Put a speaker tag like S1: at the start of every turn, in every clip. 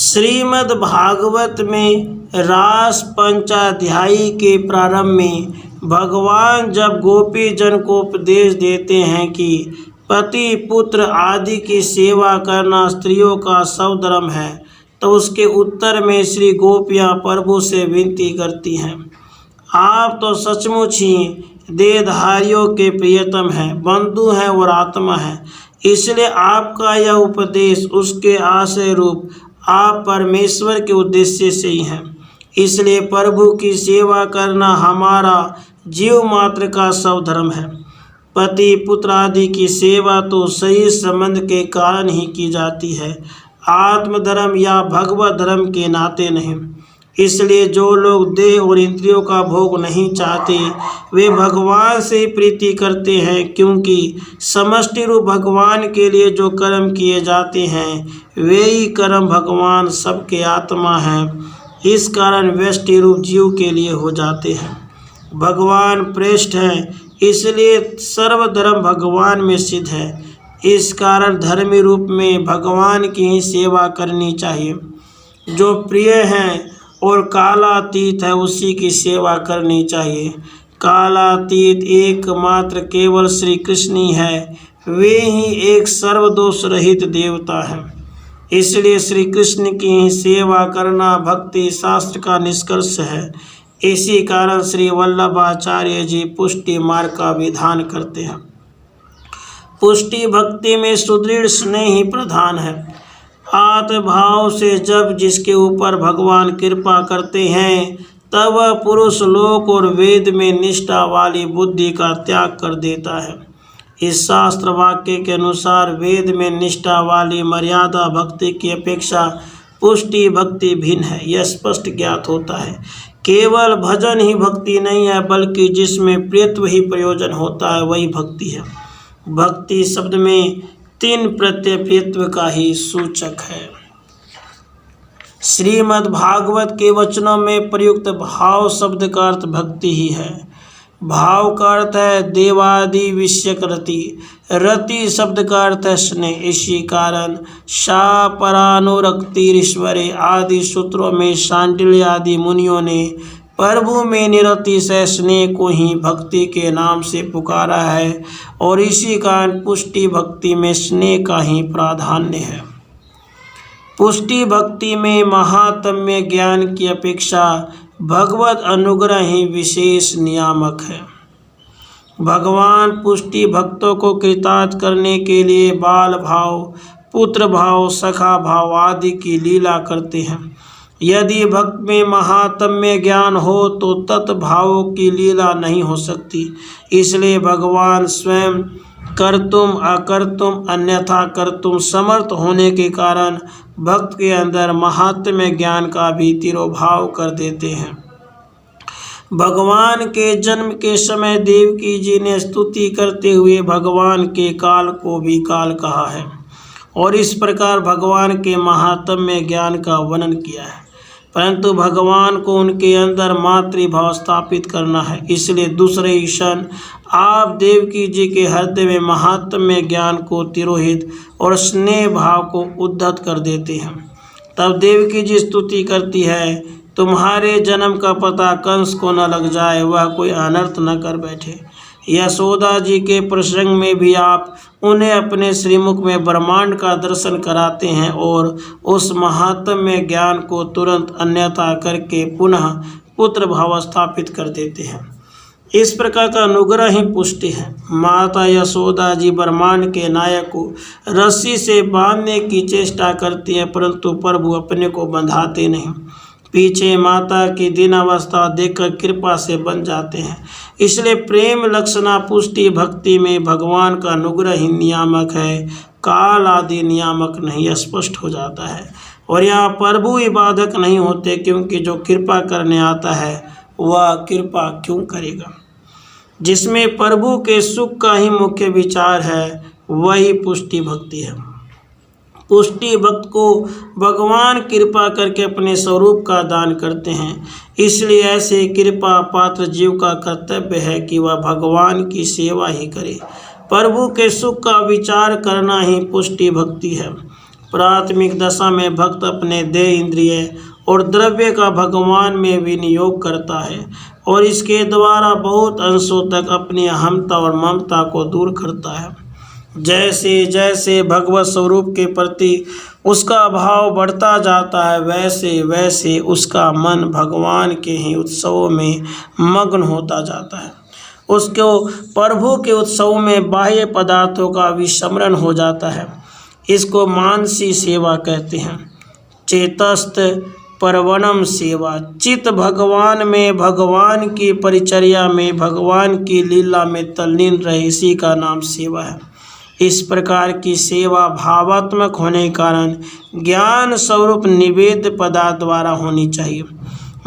S1: श्रीमद् भागवत में रास पंचाध्यायी के प्रारंभ में भगवान जब गोपी जन को उपदेश देते हैं कि पति पुत्र आदि की सेवा करना स्त्रियों का स्वधर्म है, तो उसके उत्तर में श्री गोपियाँ प्रभु से विनती करती हैं, आप तो सचमुच ही देहधारियों के प्रियतम हैं, बंधु हैं और आत्मा हैं, इसलिए आपका यह उपदेश उसके आशय रूप आप परमेश्वर के उद्देश्य से ही हैं। इसलिए प्रभु की सेवा करना हमारा जीव मात्र का स्वधर्म है। पति पुत्र आदि की सेवा तो सही संबंध के कारण ही की जाती है, आत्मधर्म या भगवत धर्म के नाते नहीं। इसलिए जो लोग देह और इंद्रियों का भोग नहीं चाहते वे भगवान से प्रीति करते हैं, क्योंकि समष्टि रूप भगवान के लिए जो कर्म किए जाते हैं वे ही कर्म भगवान सबके आत्मा हैं, इस कारण व्यष्टि रूप जीव के लिए हो जाते हैं। भगवान श्रेष्ठ हैं, इसलिए सर्वधर्म भगवान में सिद्ध है, इस कारण धर्मी रूप में भगवान की ही सेवा करनी चाहिए। जो प्रिय हैं और कालातीत है उसी की सेवा करनी चाहिए। कालातीत एकमात्र केवल श्री कृष्ण ही है, वे ही एक सर्वदोष रहित देवता हैं। इसलिए श्री कृष्ण की ही सेवा करना भक्ति शास्त्र का निष्कर्ष है। इसी कारण श्री वल्लभाचार्य जी पुष्टि मार्ग का विधान करते हैं। पुष्टि भक्ति में सुदृढ़ स्नेह ही प्रधान है। आत्मभाव से जब जिसके ऊपर भगवान कृपा करते हैं तब वह पुरुष लोक और वेद में निष्ठा वाली बुद्धि का त्याग कर देता है। इस शास्त्र वाक्य के अनुसार वेद में निष्ठा वाली मर्यादा भक्ति की अपेक्षा पुष्टि भक्ति भिन्न है, यह स्पष्ट ज्ञात होता है। केवल भजन ही भक्ति नहीं है, बल्कि जिसमें प्रियत्व ही प्रयोजन होता है वही भक्ति है। भक्ति शब्द में 3 प्रत्यय प्रियत्व का ही सूचक है। श्रीमद् भागवत के वचनों में प्रयुक्त भाव शब्द का अर्थ भक्ति ही है। भाव का अर्थ है देवादि विषयक रति, रति शब्द का अर्थ है स्नेह। इसी कारण सा परानुरक्तिरीश्वरे आदि सूत्रों में शांडिल्य आदि मुनियों ने प्रभु में निरतिशय स्नेह को ही भक्ति के नाम से पुकारा है, और इसी कारण पुष्टि भक्ति में स्नेह का ही प्राधान्य है। पुष्टि भक्ति में महात्म्य ज्ञान की अपेक्षा भगवत अनुग्रह ही विशेष नियामक है। भगवान पुष्टि भक्तों को कृतार्थ करने के लिए बाल भाव, पुत्र भाव, सखा भाव आदि की लीला करते हैं। यदि भक्त में महात्म्य ज्ञान हो तो तत्भावों की लीला नहीं हो सकती। इसलिए भगवान स्वयं कर्तुम अकर्तुम अन्यथा कर्तुम समर्थ होने के कारण भक्त के अंदर महात्म्य ज्ञान का भी तिरोभाव कर देते हैं। भगवान के जन्म के समय देवकी जी ने स्तुति करते हुए भगवान के काल को भी काल कहा है, और इस प्रकार भगवान के महात्म्य ज्ञान का वर्णन किया है। परंतु भगवान को उनके अंदर मातृभाव स्थापित करना है, इसलिए दूसरे क्षण आप देवकी जी के हृदय में महात्म्य ज्ञान को तिरोहित और स्नेह भाव को उद्धत कर देते हैं। तब देवकी जी स्तुति करती है, तुम्हारे जन्म का पता कंस को न लग जाए, वह कोई अनर्थ न कर बैठे। यशोदा जी के प्रसंग में भी आप उन्हें अपने श्रीमुख में ब्रह्मांड का दर्शन कराते हैं और उस महात्म्य ज्ञान को तुरंत अन्यथा करके पुनः पुत्र भाव स्थापित कर देते हैं। इस प्रकार का अनुग्रह ही पुष्टि है। माता यशोदा जी ब्रह्मांड के नायक को रस्सी से बांधने की चेष्टा करती है, परंतु प्रभु अपने को बंधाते नहीं। पीछे माता की दीन अवस्था देखकर कृपा से बन जाते हैं। इसलिए प्रेम लक्षणा पुष्टि भक्ति में भगवान का अनुग्रह ही नियामक है, काल आदि नियामक नहीं, स्पष्ट हो जाता है। और यहाँ प्रभु ही बाधक नहीं होते, क्योंकि जो कृपा करने आता है वह कृपा क्यों करेगा। जिसमें प्रभु के सुख का ही मुख्य विचार है वही पुष्टि भक्ति है। पुष्टि भक्त को भगवान कृपा करके अपने स्वरूप का दान करते हैं। इसलिए ऐसे कृपा पात्र जीव का कर्तव्य है कि वह भगवान की सेवा ही करे। प्रभु के सुख का विचार करना ही पुष्टि भक्ति है। प्राथमिक दशा में भक्त अपने देह, इंद्रिय और द्रव्य का भगवान में विनियोग करता है और इसके द्वारा बहुत अंशों तक अपनी अहमता और ममता को दूर करता है। जैसे जैसे भगवत स्वरूप के प्रति उसका भाव बढ़ता जाता है, वैसे वैसे उसका मन भगवान के ही उत्सवों में मग्न होता जाता है। उसको प्रभु के उत्सव में बाह्य पदार्थों का विस्मरण हो जाता है। इसको मानसी सेवा कहते हैं। चेतस्त परवणम सेवा, चित्त भगवान में, भगवान की परिचर्या में, भगवान की लीला में तल्लीन रहे, इसी का नाम सेवा है। इस प्रकार की सेवा भावात्मक होने के कारण ज्ञान स्वरूप निवेद्य पदार्थ द्वारा होनी चाहिए।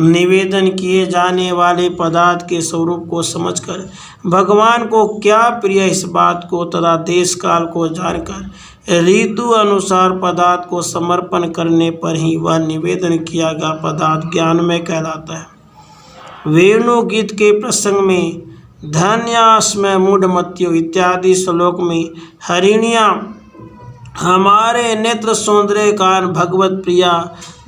S1: निवेदन किए जाने वाले पदार्थ के स्वरूप को समझकर भगवान को क्या प्रिय, इस बात को तथा देश काल को जानकर ऋतु अनुसार पदार्थ को समर्पण करने पर ही वह निवेदन किया गया पदार्थ ज्ञानमय कहलाता है। वेणु गीत के प्रसंग में धन्यास्मय मूढ़मत्यो इत्यादि श्लोक में हरिणियाँ हमारे नेत्र सौंदर्य कारण भगवत प्रिया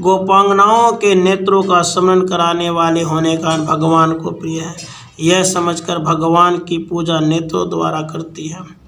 S1: गोपांगनाओं के नेत्रों का स्मरण कराने वाले होने का भगवान को प्रिय है, यह समझकर भगवान की पूजा नेत्रों द्वारा करती है।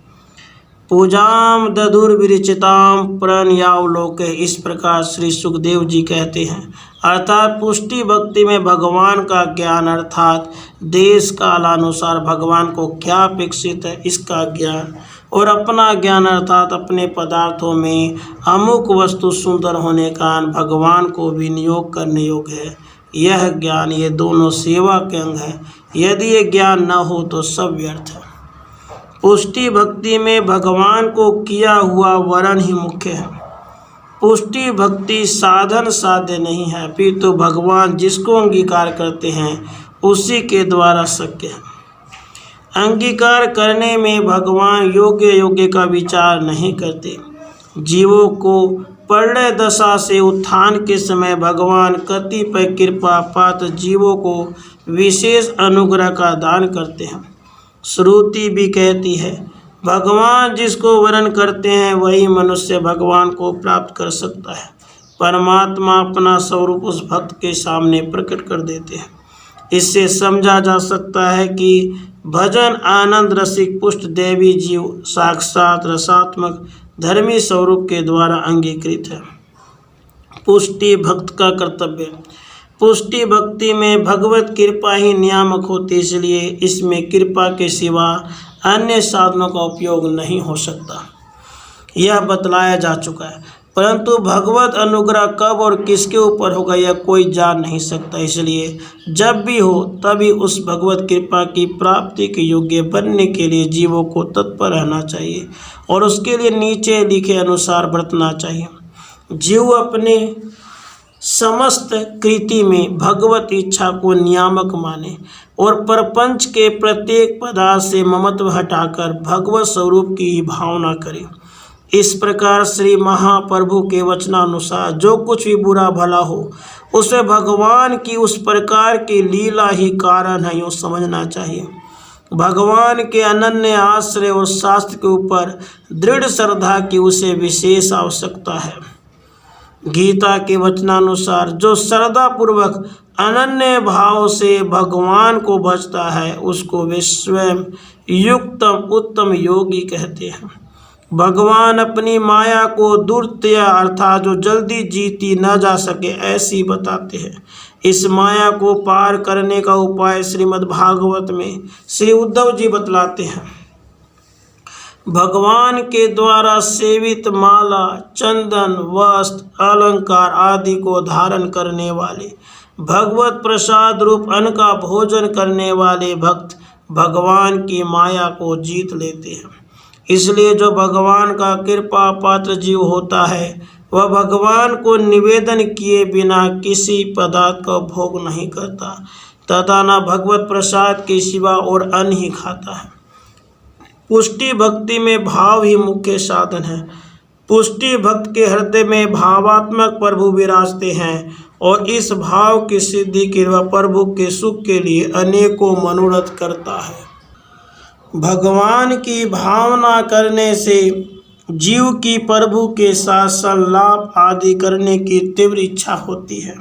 S1: पूजाम दधुर्विरचिताम प्रणयावलोके, इस प्रकार श्री सुखदेव जी कहते हैं। अर्थात पुष्टि भक्ति में भगवान का ज्ञान अर्थात देश कालानुसार भगवान को क्या अपेक्षित है इसका ज्ञान, और अपना ज्ञान अर्थात अपने पदार्थों में अमुक वस्तु सुंदर होने का भगवान को विनियोग करने योग्य है, यह ज्ञान, ये दोनों सेवा के अंग हैं। यदि ये ज्ञान न हो तो सब व्यर्थ है। पुष्टि भक्ति में भगवान को किया हुआ वरण ही मुख्य है। पुष्टि भक्ति साधन साध्य नहीं है, फिर तो भगवान जिसको अंगीकार करते हैं उसी के द्वारा शक्य है। अंगीकार करने में भगवान योग्य का विचार नहीं करते। जीवों को प्रलय दशा से उत्थान के समय भगवान कतिपय कृपा पात्र जीवों को विशेष अनुग्रह का दान करते हैं। श्रुति भी कहती है, भगवान जिसको वरण करते हैं वही मनुष्य भगवान को प्राप्त कर सकता है। परमात्मा अपना स्वरूप उस भक्त के सामने प्रकट कर देते हैं। इससे समझा जा सकता है कि भजन आनंद रसिक पुष्ट देवी जीव साक्षात रसात्मक धर्मी स्वरूप के द्वारा अंगीकृत है। पुष्टि भक्त का कर्तव्य। पुष्टि भक्ति में भगवत कृपा ही नियामक होती, इसलिए इसमें कृपा के सिवा अन्य साधनों का उपयोग नहीं हो सकता, यह बतलाया जा चुका है। परंतु भगवत अनुग्रह कब और किसके ऊपर होगा यह कोई जान नहीं सकता, इसलिए जब भी हो तभी उस भगवत कृपा की प्राप्ति के योग्य बनने के लिए जीवों को तत्पर रहना चाहिए और उसके लिए नीचे लिखे अनुसार बरतना चाहिए। जीव अपने समस्त कृति में भगवत इच्छा को नियामक माने और प्रपंच के प्रत्येक पदार्थ से ममत्व हटाकर भगवत स्वरूप की भावना करे। इस प्रकार श्री महाप्रभु के वचनानुसार जो कुछ भी बुरा भला हो उसे भगवान की उस प्रकार की लीला ही कारण है, यूँ समझना चाहिए। भगवान के अनन्य आश्रय और शास्त्र के ऊपर दृढ़ श्रद्धा की उसे विशेष आवश्यकता है। गीता के वचनानुसार जो श्रद्धा पूर्वक अनन्य भाव से भगवान को भजता है उसको वे स्वयं युक्तम उत्तम योगी कहते हैं। भगवान अपनी माया को दुर्तया अर्थात जो जल्दी जीती न जा सके ऐसी बताते हैं। इस माया को पार करने का उपाय श्रीमद् भागवत में श्री उद्धव जी बतलाते हैं। भगवान के द्वारा सेवित माला, चंदन, वस्त्र, अलंकार आदि को धारण करने वाले, भगवत प्रसाद रूप अन्न का भोजन करने वाले भक्त भगवान की माया को जीत लेते हैं। इसलिए जो भगवान का कृपा पात्र जीव होता है वह भगवान को निवेदन किए बिना किसी पदार्थ का भोग नहीं करता तथा न भगवत प्रसाद के सिवा और अन्न ही खाता है। पुष्टि भक्ति में भाव ही मुख्य साधन है। पुष्टि भक्त के हृदय में भावात्मक प्रभु विराजते हैं और इस भाव की सिद्धि के वह प्रभु के सुख के लिए अनेकों मनोरथ करता है। भगवान की भावना करने से जीव की प्रभु के साथ संलाप आदि करने की तीव्र इच्छा होती है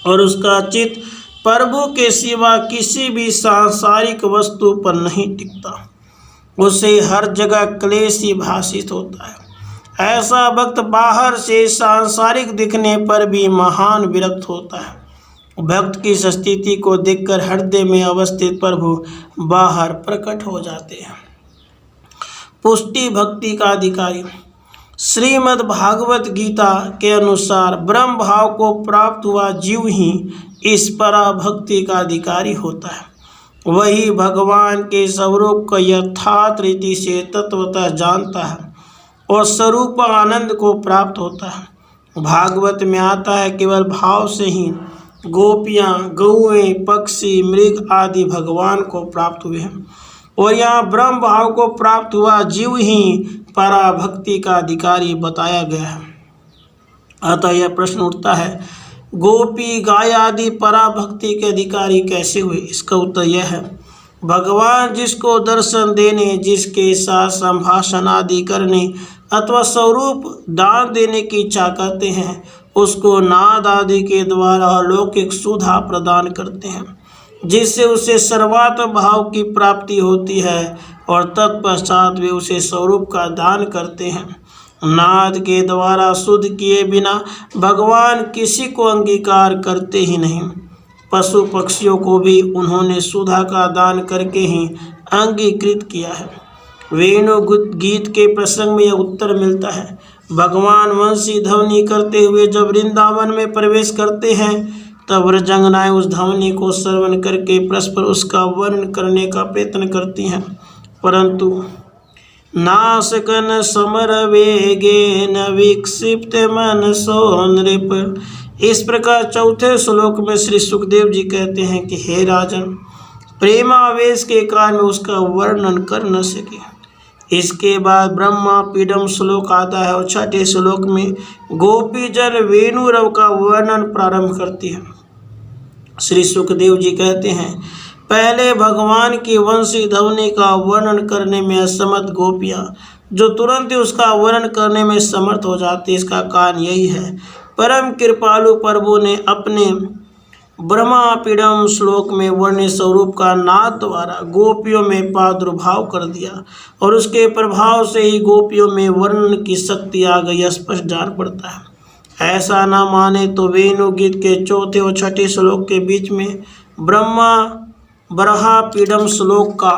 S1: और उसका चित्त प्रभु के सिवा किसी भी सांसारिक वस्तु पर नहीं टिकता। उसे हर जगह क्लेश ही भाषित होता है। ऐसा भक्त बाहर से सांसारिक दिखने पर भी महान विरक्त होता है। भक्त की स्थिति को देखकर हृदय में अवस्थित प्रभु बाहर प्रकट हो जाते हैं। पुष्टि भक्ति का अधिकारी। श्रीमद् भागवत गीता के अनुसार ब्रह्म भाव को प्राप्त हुआ जीव ही इस पराभक्ति का अधिकारी होता है। वही भगवान के स्वरूप को यथार्थ रीति से तत्वतः जानता है और स्वरूप आनंद को प्राप्त होता है। भागवत में आता है केवल भाव से ही गोपियाँ, गौएं, पक्षी, मृग आदि भगवान को प्राप्त हुए हैं और यहाँ ब्रह्म भाव को प्राप्त हुआ जीव ही पराभक्ति का अधिकारी बताया गया है। अतः यह प्रश्न उठता है, गोपी, गाय आदि पराभक्ति के अधिकारी कैसे हुए? इसका उत्तर यह है, भगवान जिसको दर्शन देने, जिसके साथ संभाषण आदि करने अथवा स्वरूप दान देने की इच्छा करते हैं, उसको नाद आदि के द्वारा अलौकिक सुधा प्रदान करते हैं, जिससे उसे सर्वात्म भाव की प्राप्ति होती है और तत्पश्चात वे उसे स्वरूप का दान करते हैं। नाद के द्वारा शुद्ध किए बिना भगवान किसी को अंगीकार करते ही नहीं। पशु पक्षियों को भी उन्होंने सुधा का दान करके ही अंगीकृत किया है। वेणु गीत के प्रसंग में यह उत्तर मिलता है। भगवान वंशी ध्वनि करते हुए जब वृंदावन में प्रवेश करते हैं तब व्रजंगनाएं उस ध्वनि को श्रवण करके परस्पर उसका वर्णन करने का प्रयत्न करती हैं, परंतु नासकन समर वेगे न विक्षिप्त मन सो नृप। इस प्रकार चौथे श्लोक में श्री सुखदेव जी कहते हैं कि हे राजन, प्रेमावेश के कारण उसका वर्णन कर न सके। इसके बाद ब्रह्मा पीडम श्लोक आता है और छठे श्लोक में गोपी जन वेणुरव का वर्णन प्रारंभ करती है। श्री सुखदेव जी कहते हैं, पहले भगवान की वंशी ध्वनि का वर्णन करने में असमर्थ गोपियाँ जो तुरंत ही उसका वर्णन करने में समर्थ हो जाती है, इसका कारण यही है, परम कृपालु प्रभु ने अपने ब्रह्मापीडम श्लोक में वर्णित स्वरूप का नाद द्वारा गोपियों में प्रादुर्भाव कर दिया और उसके प्रभाव से ही गोपियों में वर्णन की शक्ति आ गई, स्पष्ट जान पड़ता है। ऐसा ना माने तो वेणु गीत के चौथे और छठे श्लोक के बीच में बरहापीडम श्लोक का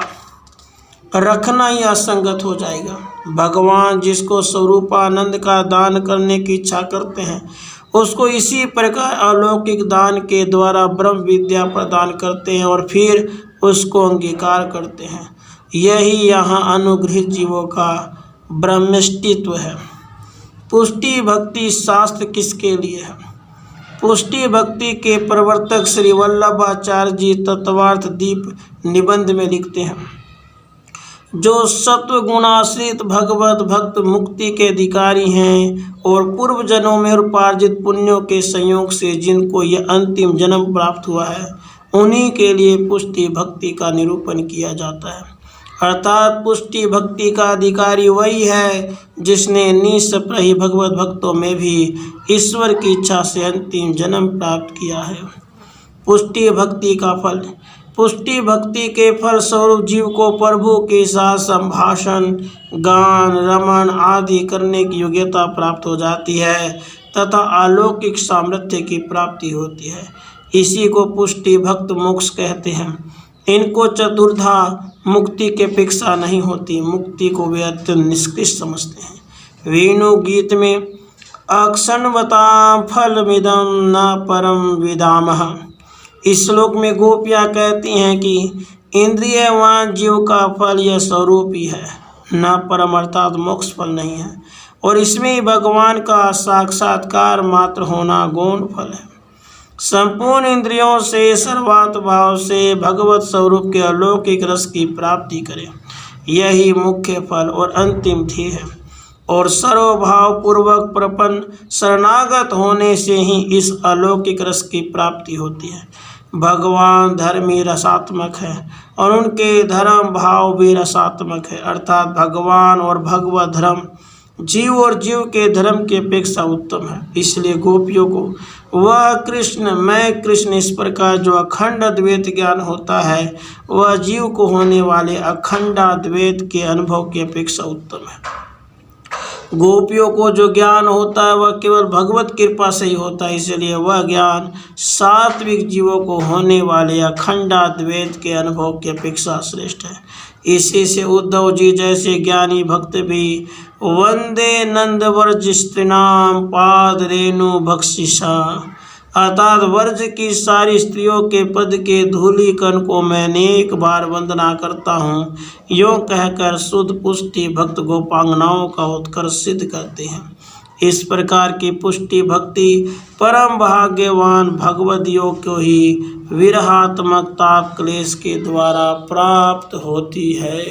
S1: रखना ही असंगत हो जाएगा। भगवान जिसको स्वरूपानंद का दान करने की इच्छा करते हैं उसको इसी प्रकार अलौकिक दान के द्वारा ब्रह्म विद्या प्रदान करते हैं और फिर उसको अंगीकार करते हैं। यही यहाँ अनुग्रहित जीवों का ब्रह्मष्टित्व है। पुष्टि भक्ति शास्त्र किसके लिए है? पुष्टि भक्ति के प्रवर्तक श्री वल्लभाचार्य जी तत्वार्थ दीप निबंध में लिखते हैं, जो सत्व गुणाश्रित भगवत भक्त मुक्ति के अधिकारी हैं और पूर्व जन्मों में उपार्जित पुण्यों के संयोग से जिनको यह अंतिम जन्म प्राप्त हुआ है, उन्हीं के लिए पुष्टि भक्ति का निरूपण किया जाता है। अर्थात पुष्टि भक्ति का अधिकारी वही है जिसने निष्प्रही भगवत भक्तों में भी ईश्वर की इच्छा से अंतिम जन्म प्राप्त किया है। पुष्टि भक्ति का फल। पुष्टि भक्ति के फल स्वरूप जीव को प्रभु के साथ संभाषण, गान, रमण आदि करने की योग्यता प्राप्त हो जाती है तथा अलौकिक सामर्थ्य की प्राप्ति होती है। इसी को पुष्टि भक्त मोक्ष कहते हैं। इनको चतुर्धा मुक्ति की अपेक्षा नहीं होती, मुक्ति को वे अत्यंत निष्कृष्ट समझते हैं। वेणु गीत में अक्षणवता फलमिदं न परम विदामः, इस श्लोक में गोपियाँ कहती हैं कि इंद्रियवान जीव का फल यह स्वरूप ही है, न परम अर्थात मोक्ष फल नहीं है, और इसमें ही भगवान का साक्षात्कार मात्र होना गौण फल है। संपूर्ण इंद्रियों से सर्वात्म भाव से भगवत स्वरूप के अलौकिक रस की प्राप्ति करें, यही मुख्य फल और अंतिम ध्येय है। और सर्वभाव पूर्वक प्रपन्न शरणागत होने से ही इस अलौकिक रस की प्राप्ति होती है। भगवान धर्मी रसात्मक है और उनके धर्म भाव भी रसात्मक है, अर्थात भगवान और भगवत धर्म जीव और जीव के धर्म की अपेक्षा उत्तम है। इसलिए गोपियों को वह कृष्ण, मैं कृष्ण, इस प्रकार जो अखंड अद्वैत ज्ञान होता है वह जीव को होने वाले अखंड अद्वैत के अनुभव की अपेक्षा उत्तम है। गोपियों को जो ज्ञान होता है वह केवल भगवत कृपा से ही होता है, इसलिए वह ज्ञान सात्विक जीवों को होने वाले अखंड अद्वैत के अनुभव की अपेक्षा श्रेष्ठ है। इसी से उद्धव जी जैसे ज्ञानी भक्त भी वंदे नंद वर्ज स्त्रीणाम पाद रेणु बख्शिशा, अर्थात वर्ज की सारी स्त्रियों के पद के धूलि कण को मैं अनेक बार वंदना करता हूँ, यों कहकर शुद्ध पुष्टि भक्त गोपांगनाओं का उत्कर्ष सिद्ध करते हैं। इस प्रकार की पुष्टि भक्ति परम भाग्यवान भगवदियों को ही विरहात्मक ताप क्लेश के द्वारा प्राप्त होती है।